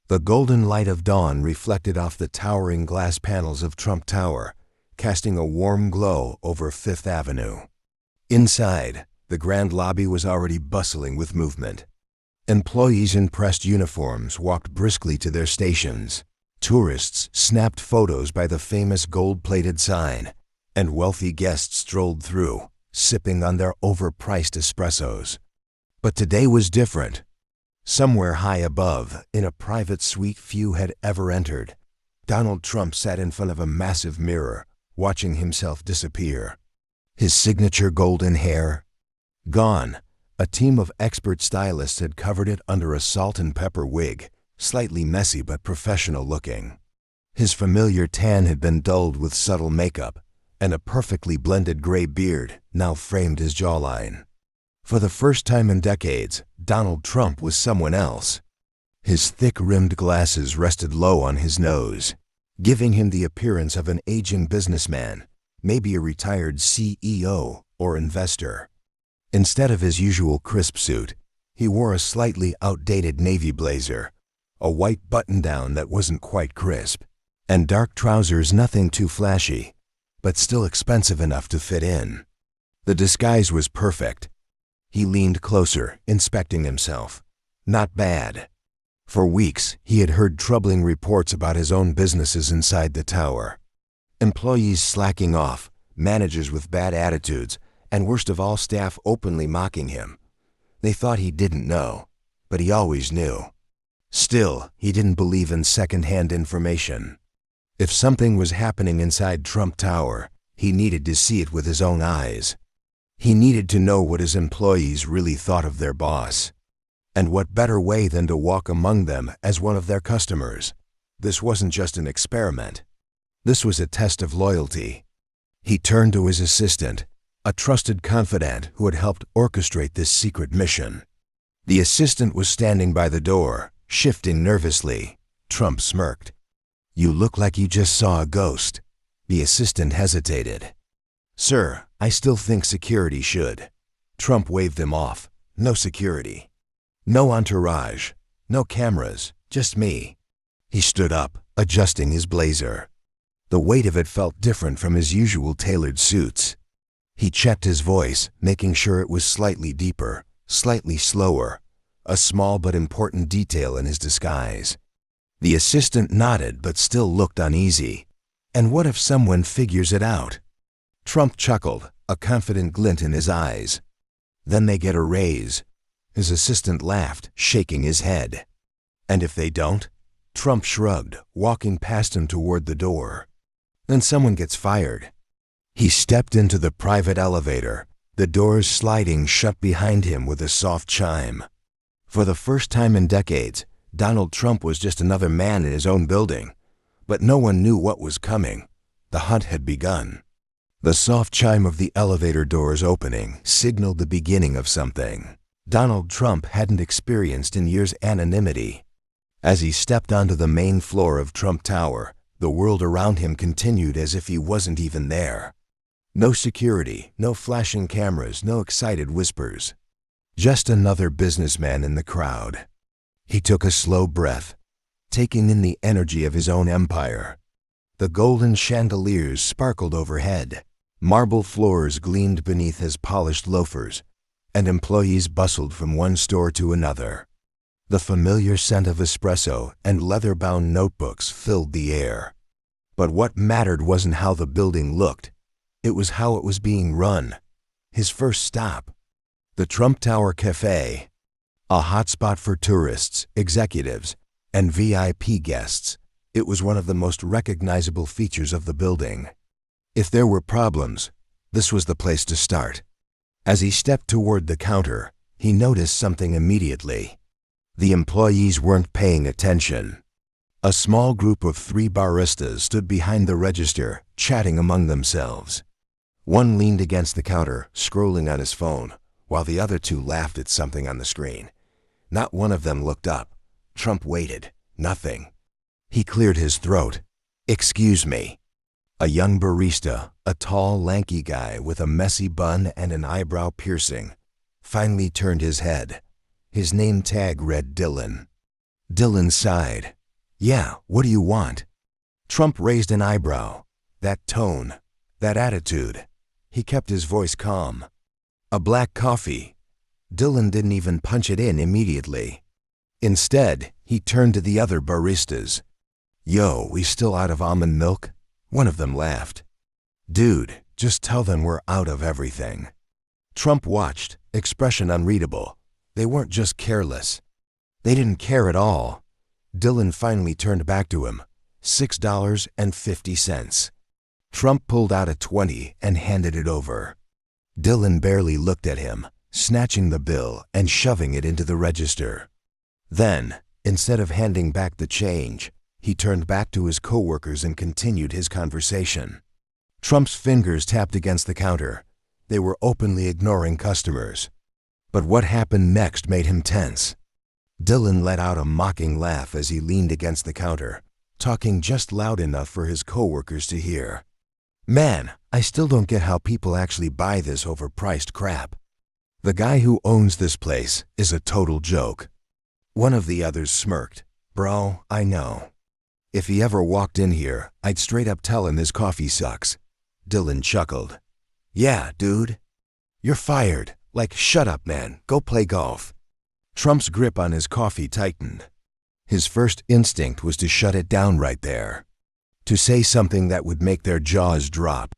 The golden light of dawn reflected off the towering glass panels of Trump Tower, casting a warm glow over Fifth Avenue. Inside, the grand lobby was already bustling with movement. Employees in pressed uniforms walked briskly to their stations. Tourists snapped photos by the famous gold-plated sign, and wealthy guests strolled through, sipping on their overpriced espressos. But today was different. Somewhere high above, in a private suite few had ever entered, Donald Trump sat in front of a massive mirror, watching himself disappear. His signature golden hair gone. A team of expert stylists had covered it under a salt and pepper wig, slightly messy but professional looking. His familiar tan had been dulled with subtle makeup, and a perfectly blended gray beard now framed his jawline. For the first time in decades, Donald Trump was someone else. His thick-rimmed glasses rested low on his nose, giving him the appearance of an aging businessman, maybe a retired CEO or investor. Instead of his usual crisp suit, he wore a slightly outdated navy blazer, a white button-down that wasn't quite crisp, and dark trousers nothing too flashy, but still expensive enough to fit in. The disguise was perfect. He leaned closer, inspecting himself. Not bad. For weeks, he had heard troubling reports about his own businesses inside the tower. Employees slacking off, managers with bad attitudes, and worst of all, staff openly mocking him. They thought he didn't know, but he always knew. Still, he didn't believe in second-hand information. If something was happening inside Trump Tower, he needed to see it with his own eyes. He needed to know what his employees really thought of their boss. And what better way than to walk among them as one of their customers? This wasn't just an experiment. This was a test of loyalty. He turned to his assistant, a trusted confidant who had helped orchestrate this secret mission. The assistant was standing by the door, shifting nervously. Trump smirked. "You look like you just saw a ghost." The assistant hesitated. "Sir, I still think security should." Trump waved him off. "No security. No entourage. No cameras. Just me." He stood up, adjusting his blazer. The weight of it felt different from his usual tailored suits. He checked his voice, making sure it was slightly deeper, slightly slower, a small but important detail in his disguise. The assistant nodded but still looked uneasy. And what if someone figures it out? Trump chuckled, a confident glint in his eyes. "Then they get a raise." His assistant laughed, shaking his head. "And if they don't?" Trump shrugged, walking past him toward the door. "Then someone gets fired." He stepped into the private elevator, the doors sliding shut behind him with a soft chime. For the first time in decades, Donald Trump was just another man in his own building. But no one knew what was coming. The hunt had begun. The soft chime of the elevator doors opening signaled the beginning of something Donald Trump hadn't experienced in years' anonymity. As he stepped onto the main floor of Trump Tower, the world around him continued as if he wasn't even there. No security, no flashing cameras, no excited whispers. Just another businessman in the crowd. He took a slow breath, taking in the energy of his own empire. The golden chandeliers sparkled overhead. Marble floors gleamed beneath his polished loafers, and employees bustled from one store to another. The familiar scent of espresso and leather-bound notebooks filled the air. But what mattered wasn't how the building looked. It was how it was being run. His first stop, the Trump Tower Cafe, a hotspot for tourists, executives, and VIP guests. It was one of the most recognizable features of the building. If there were problems, this was the place to start. As he stepped toward the counter, he noticed something immediately. The employees weren't paying attention. A small group of 3 baristas stood behind the register, chatting among themselves. One leaned against the counter, scrolling on his phone, while the other 2 laughed at something on the screen. Not one of them looked up. Trump waited. Nothing. He cleared his throat. "Excuse me." A young barista, a tall, lanky guy with a messy bun and an eyebrow piercing, finally turned his head. His name tag read Dylan. Dylan sighed. Yeah, what do you want? Trump raised an eyebrow. That tone, that attitude. He kept his voice calm. A black coffee. Dylan didn't even punch it in immediately. Instead, he turned to the other baristas. Yo, we still out of almond milk? One of them laughed. Dude, just tell them we're out of everything. Trump watched, expression unreadable. They weren't just careless. They didn't care at all. Dylan finally turned back to him. $6.50. Trump pulled out a 20 and handed it over. Dylan barely looked at him, snatching the bill and shoving it into the register. Then, instead of handing back the change, he turned back to his coworkers and continued his conversation. Trump's fingers tapped against the counter. They were openly ignoring customers. But what happened next made him tense. Dylan let out a mocking laugh as he leaned against the counter, talking just loud enough for his coworkers to hear. Man, I still don't get how people actually buy this overpriced crap. The guy who owns this place is a total joke. One of the others smirked. Bro, I know. If he ever walked in here, I'd straight up tell him his coffee sucks. Dylan chuckled. Yeah, dude. You're fired. Like, shut up, man. Go play golf. Trump's grip on his coffee tightened. His first instinct was to shut it down right there. To say something that would make their jaws drop.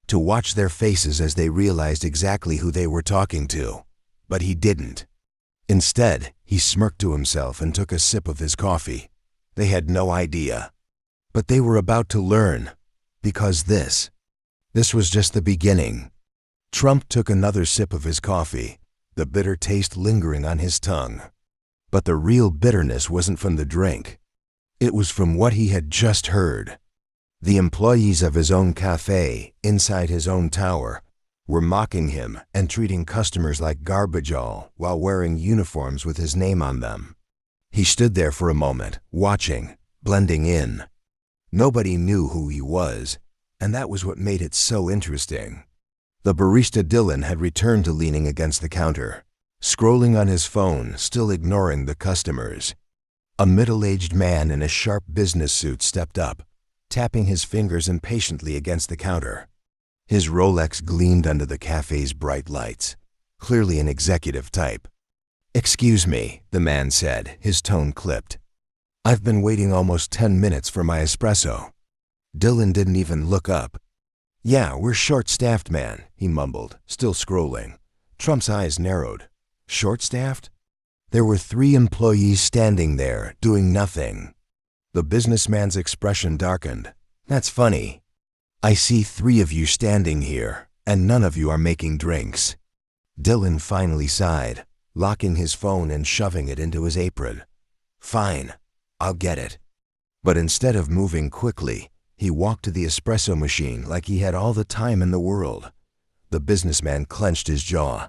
To watch their faces as they realized exactly who they were talking to. But he didn't. Instead, he smirked to himself and took a sip of his coffee. They had no idea. But they were about to learn. Because this was just the beginning. Trump took another sip of his coffee, the bitter taste lingering on his tongue. But the real bitterness wasn't from the drink. It was from what he had just heard. The employees of his own cafe, inside his own tower, were mocking him and treating customers like garbage all while wearing uniforms with his name on them. He stood there for a moment, watching, blending in. Nobody knew who he was, and that was what made it so interesting. The barista Dylan had returned to leaning against the counter, scrolling on his phone, still ignoring the customers. A middle-aged man in a sharp business suit stepped up, tapping his fingers impatiently against the counter. His Rolex gleamed under the cafe's bright lights, clearly an executive type. Excuse me, the man said, his tone clipped. I've been waiting almost 10 minutes for my espresso. Dylan didn't even look up. Yeah, we're short-staffed, man, he mumbled, still scrolling. Trump's eyes narrowed. Short-staffed? There were 3 employees standing there, doing nothing. The businessman's expression darkened. That's funny. I see 3 of you standing here, and none of you are making drinks. Dylan finally sighed, locking his phone and shoving it into his apron. Fine, I'll get it. But instead of moving quickly, he walked to the espresso machine like he had all the time in the world. The businessman clenched his jaw.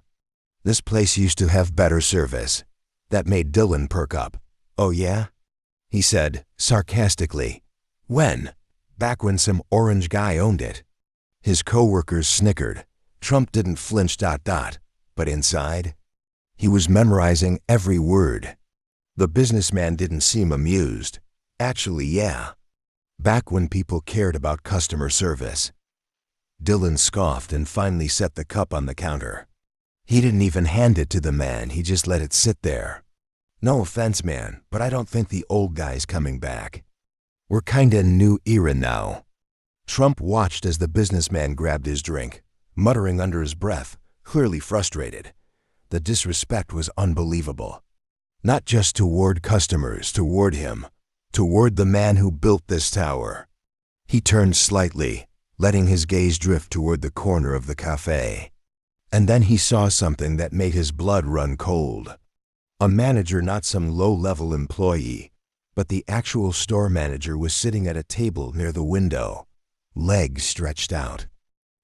This place used to have better service. That made Dylan perk up. Oh yeah? He said, sarcastically. When? Back when some orange guy owned it. His coworkers snickered. Trump didn't flinch ... But inside, he was memorizing every word. The businessman didn't seem amused. Actually, yeah. Back when people cared about customer service. Dylan scoffed and finally set the cup on the counter. He didn't even hand it to the man, he just let it sit there. No offense, man, but I don't think the old guy's coming back. We're kinda new era now. Trump watched as the businessman grabbed his drink, muttering under his breath, clearly frustrated. The disrespect was unbelievable. Not just toward customers, toward him. Toward the man who built this tower. He turned slightly, letting his gaze drift toward the corner of the cafe. And then he saw something that made his blood run cold. A manager, not some low-level employee, but the actual store manager, was sitting at a table near the window, legs stretched out,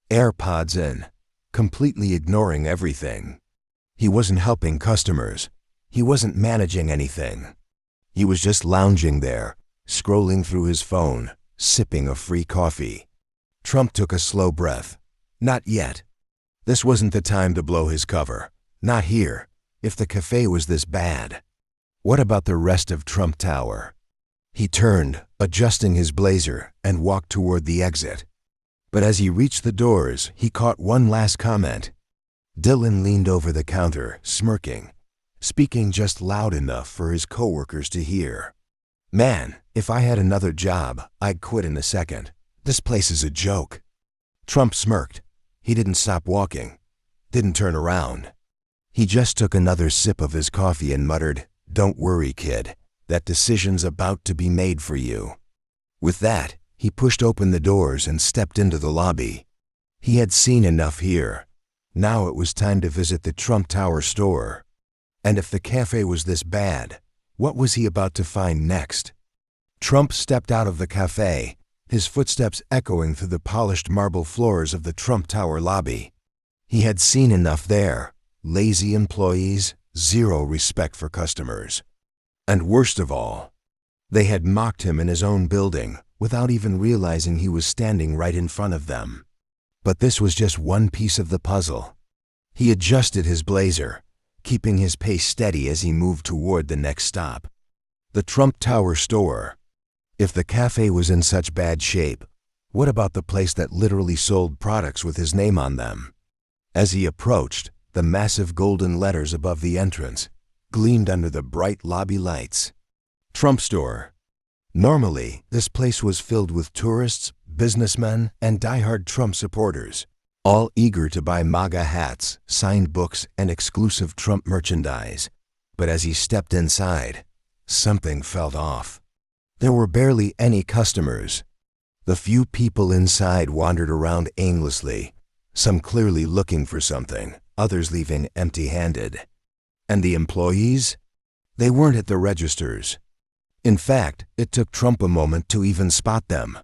AirPods in, completely ignoring everything. He wasn't helping customers. He wasn't managing anything. He was just lounging there, scrolling through his phone, sipping a free coffee. Trump took a slow breath. Not yet. This wasn't the time to blow his cover. Not here, if the cafe was this bad. What about the rest of Trump Tower? He turned, adjusting his blazer, and walked toward the exit. But as he reached the doors, he caught one last comment. Dylan leaned over the counter, smirking, speaking just loud enough for his coworkers to hear. "Man, if I had another job, I'd quit in a second. This place is a joke." Trump smirked. He didn't stop walking, didn't turn around. He just took another sip of his coffee and muttered, "Don't worry, kid. That decision's about to be made for you." With that, he pushed open the doors and stepped into the lobby. He had seen enough here. Now it was time to visit the Trump Tower store. And if the cafe was this bad, what was he about to find next? Trump stepped out of the cafe, his footsteps echoing through the polished marble floors of the Trump Tower lobby. He had seen enough there. Lazy employees, zero respect for customers. And worst of all, they had mocked him in his own building without even realizing he was standing right in front of them. But this was just one piece of the puzzle. He adjusted his blazer, keeping his pace steady as he moved toward the next stop. The Trump Tower store. If the cafe was in such bad shape, what about the place that literally sold products with his name on them? As he approached, the massive golden letters above the entrance gleamed under the bright lobby lights. Trump Store. Normally, this place was filled with tourists, businessmen, and diehard Trump supporters, all eager to buy MAGA hats, signed books, and exclusive Trump merchandise. But as he stepped inside, something felt off. There were barely any customers. The few people inside wandered around aimlessly, some clearly looking for something, others leaving empty-handed. And the employees? They weren't at the registers. In fact, it took Trump a moment to even spot them.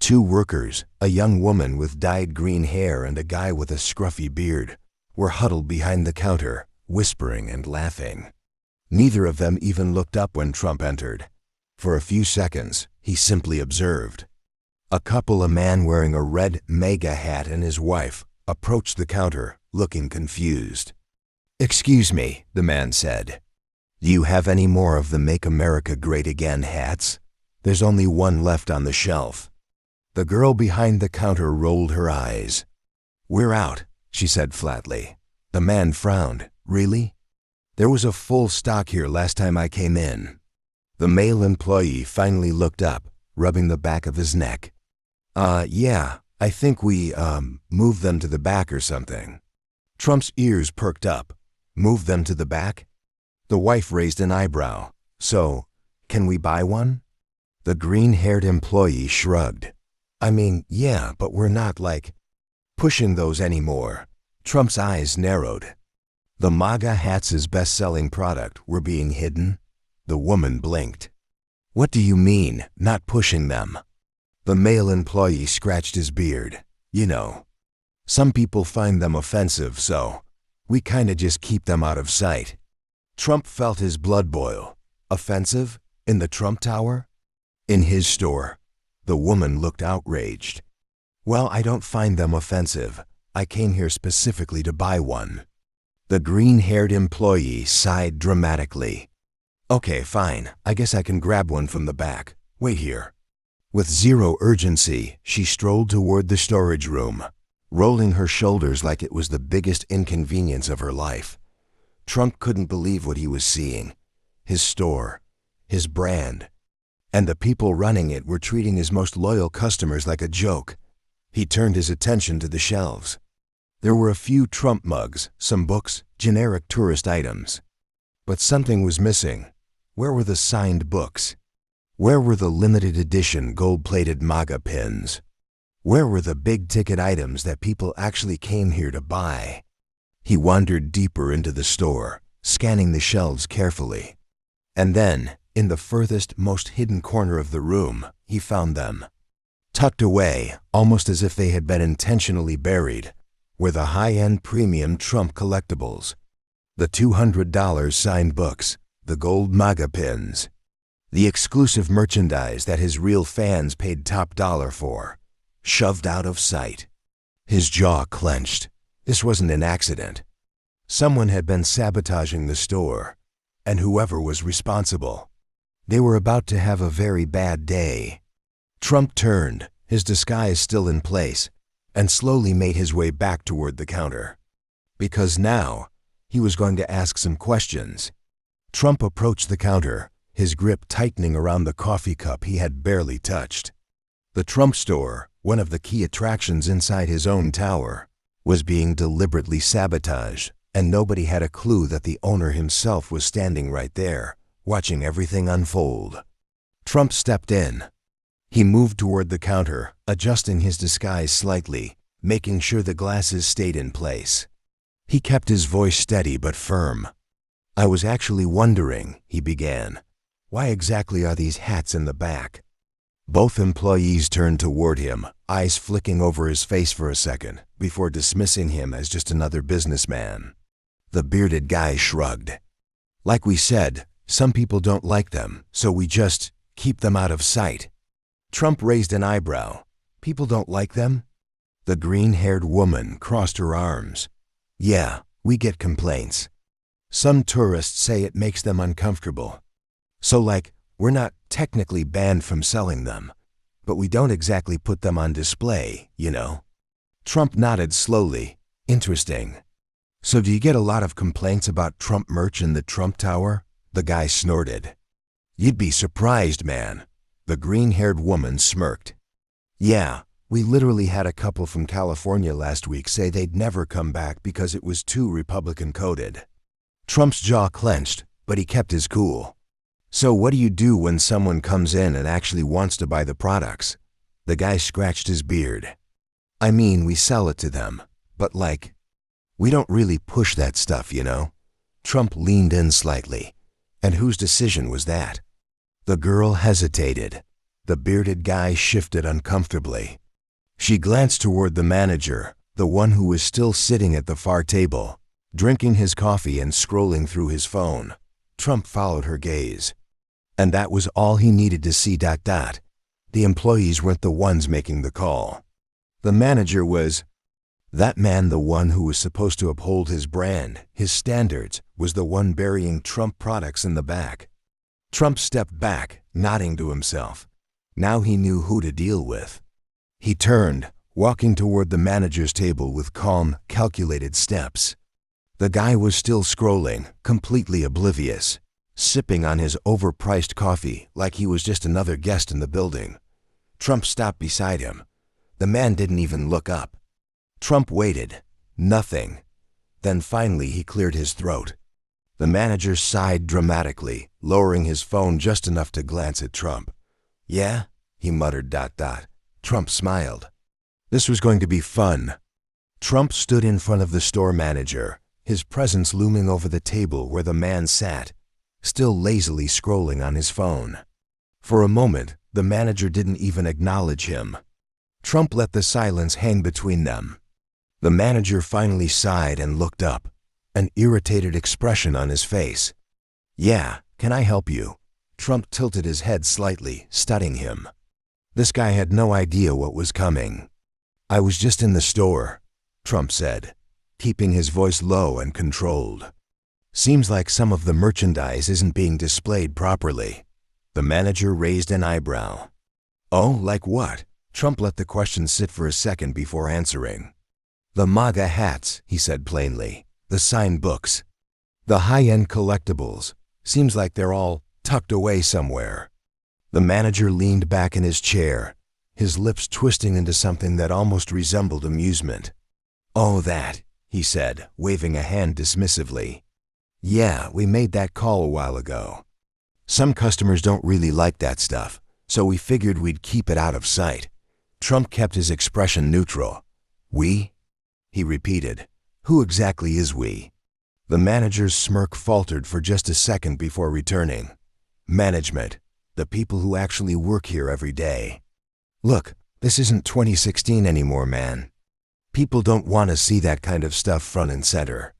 Two workers, a young woman with dyed green hair and a guy with a scruffy beard, were huddled behind the counter, whispering and laughing. Neither of them even looked up when Trump entered. For a few seconds, he simply observed. A couple, a man wearing a red MAGA hat and his wife, approached the counter, looking confused. "Excuse me," the man said. "Do you have any more of the Make America Great Again hats? There's only one left on the shelf." The girl behind the counter rolled her eyes. "We're out," she said flatly. The man frowned. "Really? There was a full stock here last time I came in." The male employee finally looked up, rubbing the back of his neck. Yeah, I think we, moved them to the back or something." Trump's ears perked up. "Move them to the back?" The wife raised an eyebrow. "So, can we buy one?" The green-haired employee shrugged. "I mean, yeah, but we're not, pushing those anymore." Trump's eyes narrowed. The MAGA hats' best-selling product were being hidden? The woman blinked. "What do you mean, not pushing them?" The male employee scratched his beard. "You know, some people find them offensive, so we kinda just keep them out of sight." Trump felt his blood boil. Offensive? In the Trump Tower? In his store? The woman looked outraged. "Well, I don't find them offensive. I came here specifically to buy one." The green-haired employee sighed dramatically. "Okay, fine. I guess I can grab one from the back. Wait here." With zero urgency, she strolled toward the storage room, rolling her shoulders like it was the biggest inconvenience of her life. Trump couldn't believe what he was seeing. His store, his brand, and the people running it were treating his most loyal customers like a joke. He turned his attention to the shelves. There were a few Trump mugs, some books, generic tourist items. But something was missing. Where were the signed books? Where were the limited edition gold-plated MAGA pins? Where were the big-ticket items that people actually came here to buy? He wandered deeper into the store, scanning the shelves carefully. And then, in the furthest, most hidden corner of the room, he found them. Tucked away, almost as if they had been intentionally buried, were the high-end premium Trump collectibles. The $200 signed books, the gold MAGA pins, the exclusive merchandise that his real fans paid top dollar for, shoved out of sight. His jaw clenched. This wasn't an accident. Someone had been sabotaging the store, and whoever was responsible. They were about to have a very bad day. Trump turned, his disguise still in place, and slowly made his way back toward the counter. Because now, he was going to ask some questions. Trump approached the counter, his grip tightening around the coffee cup he had barely touched. The Trump store, one of the key attractions inside his own tower, was being deliberately sabotaged, and nobody had a clue that the owner himself was standing right there, watching everything unfold. Trump stepped in. He moved toward the counter, adjusting his disguise slightly, making sure the glasses stayed in place. He kept his voice steady but firm. "I was actually wondering," he began, "why exactly are these hats in the back?" Both employees turned toward him, eyes flicking over his face for a second, before dismissing him as just another businessman. The bearded guy shrugged. "Like we said, some people don't like them, so we just keep them out of sight." Trump raised an eyebrow. "People don't like them?" The green-haired woman crossed her arms. "Yeah, we get complaints. Some tourists say it makes them uncomfortable. So we're not technically banned from selling them, but we don't exactly put them on display, you know." Trump nodded slowly. "Interesting. So do you get a lot of complaints about Trump merch in the Trump Tower?" The guy snorted. "You'd be surprised, man." The green-haired woman smirked. "Yeah, we literally had a couple from California last week say they'd never come back because it was too Republican-coded." Trump's jaw clenched, but he kept his cool. "So what do you do when someone comes in and actually wants to buy the products?" The guy scratched his beard. "I mean, we sell it to them, but we don't really push that stuff, you know?" Trump leaned in slightly. "And whose decision was that?" The girl hesitated. The bearded guy shifted uncomfortably. She glanced toward the manager, the one who was still sitting at the far table, drinking his coffee and scrolling through his phone. Trump followed her gaze. And that was all he needed to see. The employees weren't the ones making the call. The manager was. That man, the one who was supposed to uphold his brand, his standards, was the one burying Trump products in the back. Trump stepped back, nodding to himself. Now he knew who to deal with. He turned, walking toward the manager's table with calm, calculated steps. The guy was still scrolling, completely oblivious, sipping on his overpriced coffee like he was just another guest in the building. Trump stopped beside him. The man didn't even look up. Trump waited. Nothing. Then finally he cleared his throat. The manager sighed dramatically, lowering his phone just enough to glance at Trump. "Yeah?" he muttered. Trump smiled. This was going to be fun. Trump stood in front of the store manager, his presence looming over the table where the man sat, still lazily scrolling on his phone. For a moment, the manager didn't even acknowledge him. Trump let the silence hang between them. The manager finally sighed and looked up, an irritated expression on his face. "Yeah, can I help you?" Trump tilted his head slightly, studying him. This guy had no idea what was coming. "I was just in the store," Trump said, keeping his voice low and controlled. "Seems like some of the merchandise isn't being displayed properly." The manager raised an eyebrow. "Oh, like what?" Trump let the question sit for a second before answering. "The MAGA hats," he said plainly. "The signed books. The high-end collectibles. Seems like they're all tucked away somewhere." The manager leaned back in his chair, his lips twisting into something that almost resembled amusement. "Oh, that," he said, waving a hand dismissively. "Yeah, we made that call a while ago. Some customers don't really like that stuff, so we figured we'd keep it out of sight." Trump kept his expression neutral. "We?" he repeated. "Who exactly is we?" The manager's smirk faltered for just a second before returning. "Management. The people who actually work here every day. Look, this isn't 2016 anymore, man. People don't want to see that kind of stuff front and center."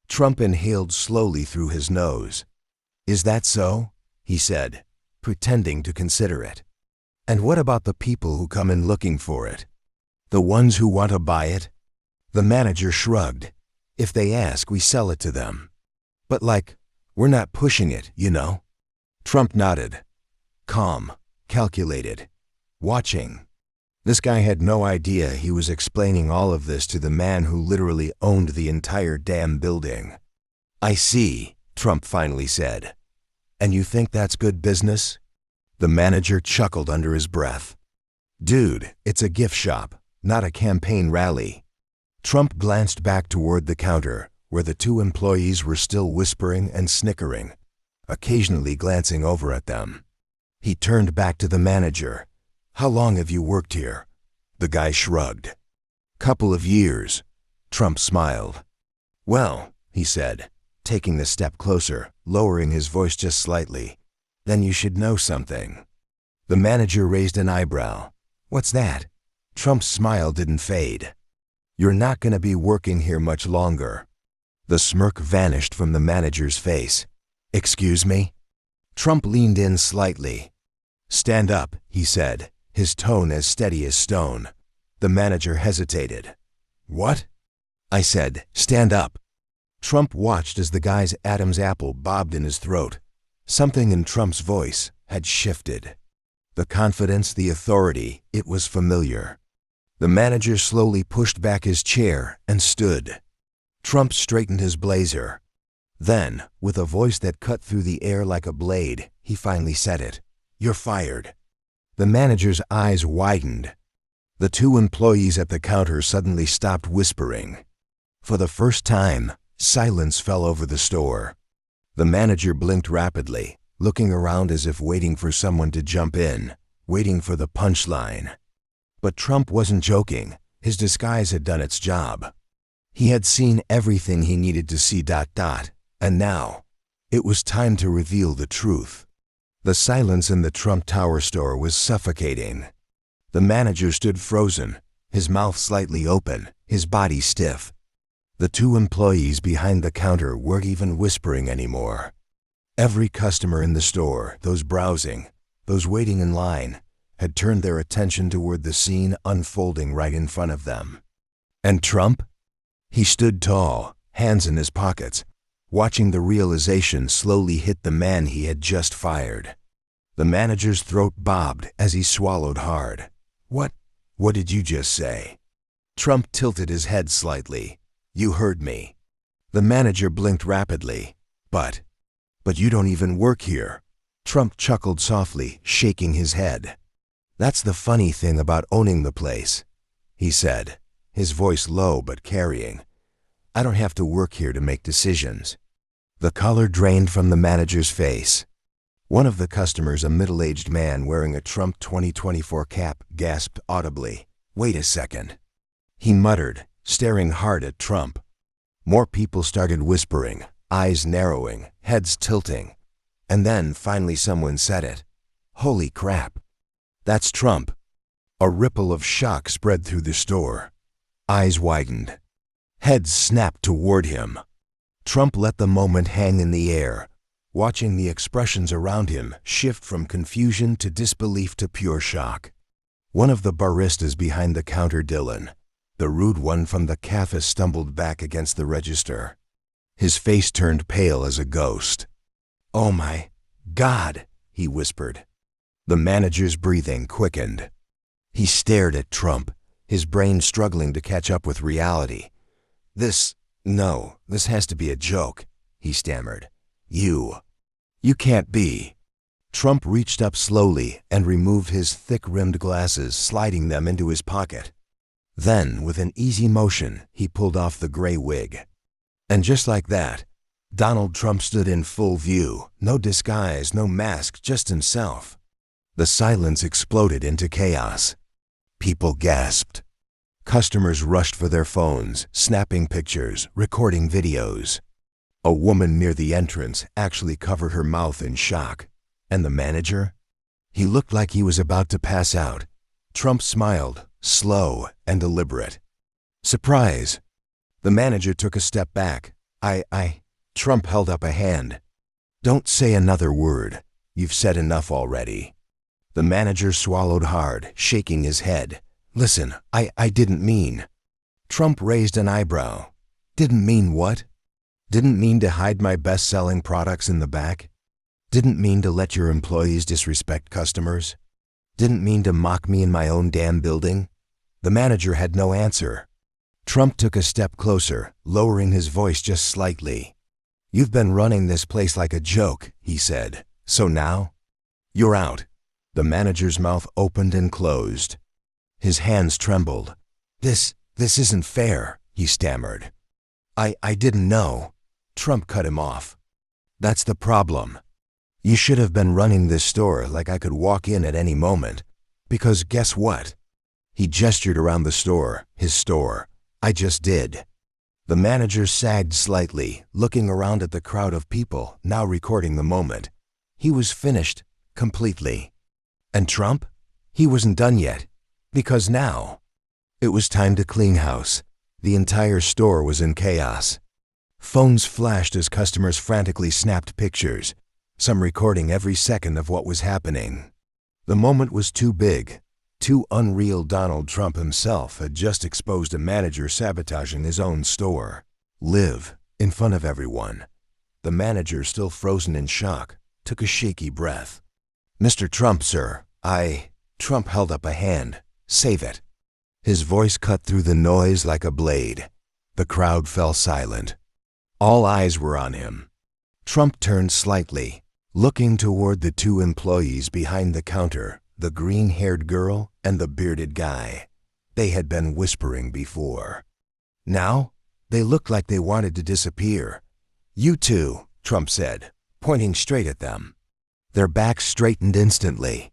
Trump inhaled slowly through his nose. "Is that so?" he said, pretending to consider it. "And what about the people who come in looking for it? The ones who want to buy it?" The manager shrugged. "If they ask, we sell it to them. But we're not pushing it, you know?" Trump nodded. calm, calculated, watching. This guy had no idea he was explaining all of this to the man who literally owned the entire damn building. "I see," Trump finally said. "And you think that's good business?" The manager chuckled under his breath. "Dude, it's a gift shop, not a campaign rally." Trump glanced back toward the counter, where the two employees were still whispering and snickering, occasionally glancing over at them. He turned back to the manager. "How long have you worked here?" The guy shrugged. "Couple of years." Trump smiled. "Well," he said, taking a step closer, lowering his voice just slightly, "then you should know something." The manager raised an eyebrow. "What's that?" Trump's smile didn't fade. "You're not going to be working here much longer." The smirk vanished from the manager's face. "Excuse me?" Trump leaned in slightly. "Stand up," he said, his tone as steady as stone. The manager hesitated. "What?" "I said, stand up." Trump watched as the guy's Adam's apple bobbed in his throat. Something in Trump's voice had shifted. The confidence, the authority, it was familiar. The manager slowly pushed back his chair and stood. Trump straightened his blazer. Then, with a voice that cut through the air like a blade, he finally said it. "You're fired." The manager's eyes widened. The two employees at the counter suddenly stopped whispering. For the first time, silence fell over the store. The manager blinked rapidly, looking around as if waiting for someone to jump in, waiting for the punchline. But Trump wasn't joking. His disguise had done its job. He had seen everything he needed to see. And now, it was time to reveal the truth. The silence in the Trump Tower store was suffocating. The manager stood frozen, his mouth slightly open, his body stiff. The two employees behind the counter weren't even whispering anymore. Every customer in the store, those browsing, those waiting in line, had turned their attention toward the scene unfolding right in front of them. And Trump? He stood tall, hands in his pockets, watching the realization slowly hit the man he had just fired. The manager's throat bobbed as he swallowed hard. What did you just say?" Trump tilted his head slightly. "You heard me." The manager blinked rapidly. But you don't even work here." Trump chuckled softly, shaking his head. "That's the funny thing about owning the place," he said, his voice low but carrying. "I don't have to work here to make decisions." The color drained from the manager's face. One of the customers, a middle-aged man wearing a Trump 2024 cap, gasped audibly. "Wait a second." He muttered, staring hard at Trump. More people started whispering, eyes narrowing, heads tilting. And then, finally, someone said it. "Holy crap. That's Trump." A ripple of shock spread through the store. Eyes widened. Heads snapped toward him. Trump let the moment hang in the air, watching the expressions around him shift from confusion to disbelief to pure shock. One of the baristas behind the counter, Dylan, the rude one from the cafe, stumbled back against the register. His face turned pale as a ghost. "Oh my God," he whispered. The manager's breathing quickened. He stared at Trump, his brain struggling to catch up with reality. This has to be a joke," he stammered. You can't be." Trump reached up slowly and removed his thick-rimmed glasses, sliding them into his pocket. Then, with an easy motion, he pulled off the gray wig. And just like that, Donald Trump stood in full view, no disguise, no mask, just himself. The silence exploded into chaos. People gasped. Customers rushed for their phones, snapping pictures, recording videos. A woman near the entrance actually covered her mouth in shock. And the manager? He looked like he was about to pass out. Trump smiled, slow and deliberate. "Surprise." The manager took a step back. Trump held up a hand. "Don't say another word. You've said enough already." The manager swallowed hard, shaking his head. "Listen, I didn't mean." Trump raised an eyebrow. "Didn't mean what?" "Didn't mean to hide my best-selling products in the back." Didn't mean to let your employees disrespect customers? Didn't mean to mock me in my own damn building?" The manager had no answer. Trump took a step closer, lowering his voice just slightly. "You've been running this place like a joke," he said. "So now? You're out." The manager's mouth opened and closed. His hands trembled. This isn't fair," he stammered. I didn't know." Trump cut him off. "That's the problem. You should have been running this store like I could walk in at any moment. Because guess what?" He gestured around the store, his store. "I just did." The manager sagged slightly, looking around at the crowd of people now recording the moment. He was finished, completely. And Trump? He wasn't done yet. Because now, it was time to clean house. The entire store was in chaos. Phones flashed as customers frantically snapped pictures, some recording every second of what was happening. The moment was too big, too unreal. Donald Trump himself had just exposed a manager sabotaging his own store. Live, in front of everyone. The manager, still frozen in shock, took a shaky breath. "Mr. Trump, sir, Trump held up a hand. "Save it." His voice cut through the noise like a blade. The crowd fell silent. All eyes were on him. Trump turned slightly, looking toward the two employees behind the counter, the green-haired girl and the bearded guy. They had been whispering before. Now, they looked like they wanted to disappear. "You two," Trump said, pointing straight at them. Their backs straightened instantly.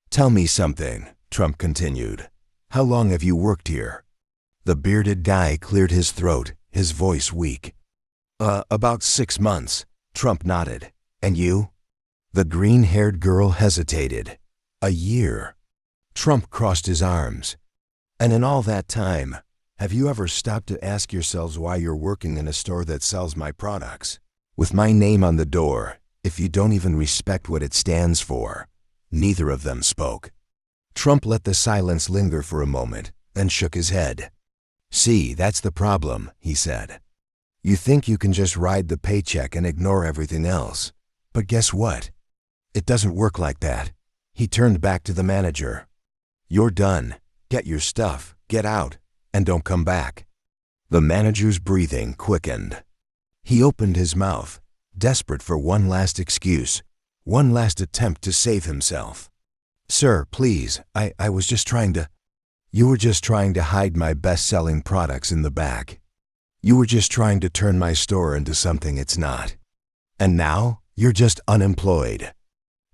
"Tell me something," Trump continued. "How long have you worked here?" The bearded guy cleared his throat, his voice weak. About 6 months," Trump nodded. "And you?" The green-haired girl hesitated. "A year." Trump crossed his arms. "And in all that time, have you ever stopped to ask yourselves why you're working in a store that sells my products? With my name on the door, if you don't even respect what it stands for?" Neither of them spoke. Trump let the silence linger for a moment, then shook his head. "See, that's the problem," he said. "You think you can just ride the paycheck and ignore everything else. But guess what? It doesn't work like that." He turned back to the manager. "You're done. Get your stuff, get out, and don't come back." The manager's breathing quickened. He opened his mouth, desperate for one last excuse, one last attempt to save himself. "Sir, please, I was just trying to—" "You were just trying to hide my best-selling products in the back. You were just trying to turn my store into something it's not. And now, you're just unemployed."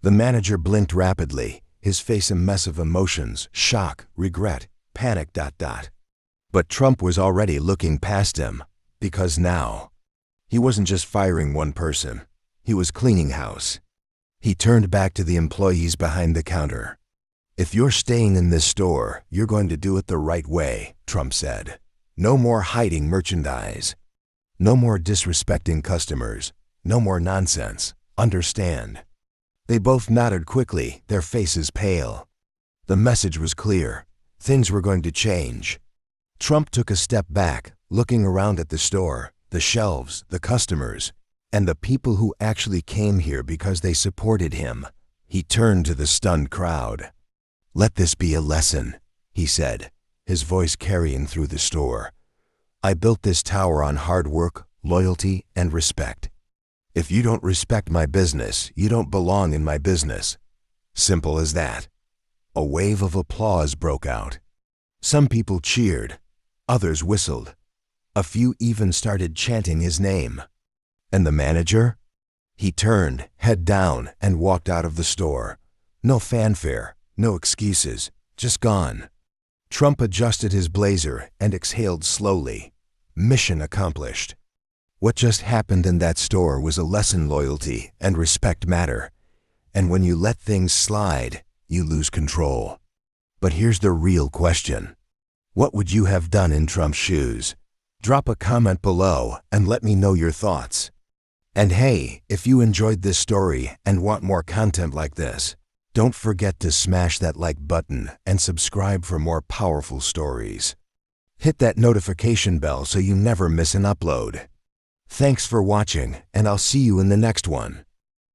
The manager blinked rapidly, his face a mess of emotions, shock, regret, panic. But Trump was already looking past him, because now, he wasn't just firing one person, he was cleaning house. He turned back to the employees behind the counter. "If you're staying in this store, you're going to do it the right way," Trump said. "No more hiding merchandise. No more disrespecting customers. No more nonsense. Understand?" They both nodded quickly, their faces pale. The message was clear. Things were going to change. Trump took a step back, looking around at the store, the shelves, the customers, and the people who actually came here because they supported him. He turned to the stunned crowd. "Let this be a lesson," he said, his voice carrying through the store. "I built this tower on hard work, loyalty, and respect. If you don't respect my business, you don't belong in my business. Simple as that." A wave of applause broke out. Some people cheered, others whistled. A few even started chanting his name. And the manager? He turned, head down, and walked out of the store. No fanfare, no excuses, just gone. Trump adjusted his blazer and exhaled slowly. Mission accomplished. What just happened in that store was a lesson. Loyalty and respect matter. And when you let things slide, you lose control. But here's the real question. What would you have done in Trump's shoes? Drop a comment below and let me know your thoughts. And hey, if you enjoyed this story and want more content like this, don't forget to smash that like button and subscribe for more powerful stories. Hit that notification bell so you never miss an upload. Thanks for watching, and I'll see you in the next one.